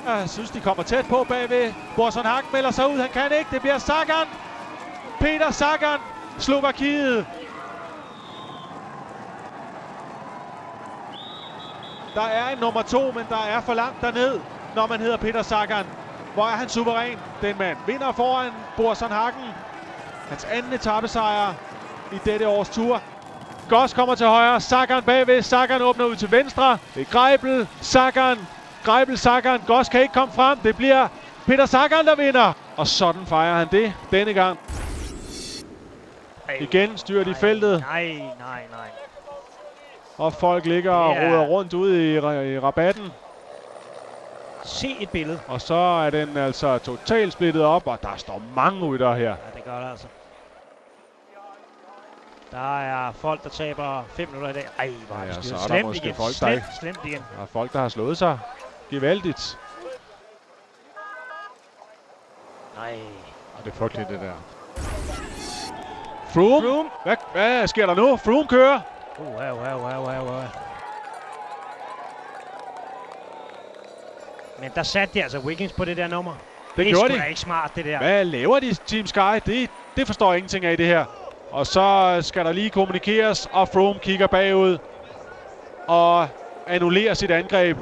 Jeg synes, de kommer tæt på bagved. Boasson Hagen melder sig ud. Han kan ikke. Det bliver Sagan. Peter Sagan. Slovakiet. Der er en nummer 2, men der er for langt derned, når man hedder Peter Sagan. Hvor er han suveræn, den mand. Vinder foran Boasson Hagen. Hans anden etapesejr i dette års tur. Goss kommer til højre. Sagan bagved. Sagan åbner ud til venstre. Det er Greipel. Sagan. Greipel, Sagan. Goss kan ikke komme frem. Det bliver Peter Sagan, der vinder. Og sådan fejrer han det denne gang. Igen styrer de feltet. Nej. Og folk ligger og roder rundt ude i rabatten. Se et billede. Og så er den altså totalt splittet op, og der står mange ryttere her. Ja, det gør det altså. Der er folk, der taber 5 minutter i dag. Ej, hvor er det så er der måske folk, der ikke... Slemt igen. Der er folk, der har slået sig gevaldigt. Nej. Og det er frygteligt, det der. Froome. Hvad sker der nu? Froome kører. Men der satte de altså Wiggins på det der nummer. Det gjorde de. Det er ikke smart, det der. Hvad laver de, Team Sky? Det forstår jeg ingenting af, det her. Og så skal der lige kommunikeres, og Froome kigger bagud og annullerer sit angreb.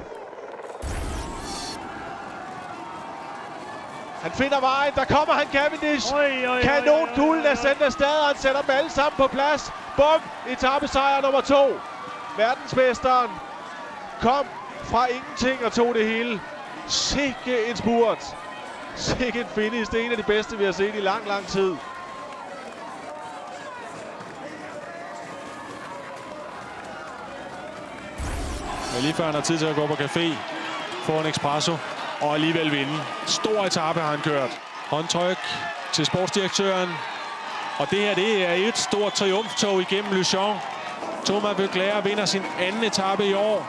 Han finder vejen, der kommer han Cavendish. Kanonkuglen er sendt afsted, og han sætter dem alle sammen på plads. Bum, etapesejr nummer 2. Verdensmesteren kom fra ingenting og tog det hele. Sikke en spurt. Sikke en finish. Det er en af de bedste, vi har set i lang, lang tid. Men lige før han har tid til at gå på café, få en espresso og alligevel vinde. Stor etape har han kørt. Håndtryk til sportsdirektøren. Og det her, det er et stort triumftog igennem Luchon. Thomas Voeckler vinder sin anden etape i år.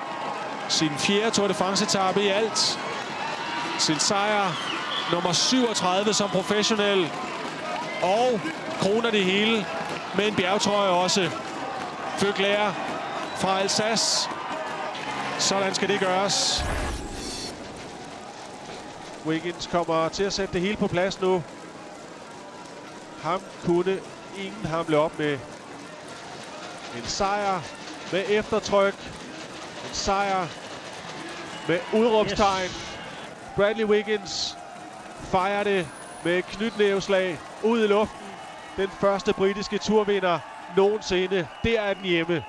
Sin 4. Tour de France-etape i alt. Sin sejr nummer 37 som professionel. Og kroner det hele med en bjergtrøje også. Voeckler fra Alsace. Sådan skal det gøres. Wiggins kommer til at sætte det hele på plads nu. Ham kunne ingen hamle op med. En sejr med eftertryk. En sejr med udråbstegn. Yes. Bradley Wiggins fejrer det med knytnæveslag ud i luften. Den første britiske turvinder nogensinde. Der er den hjemme.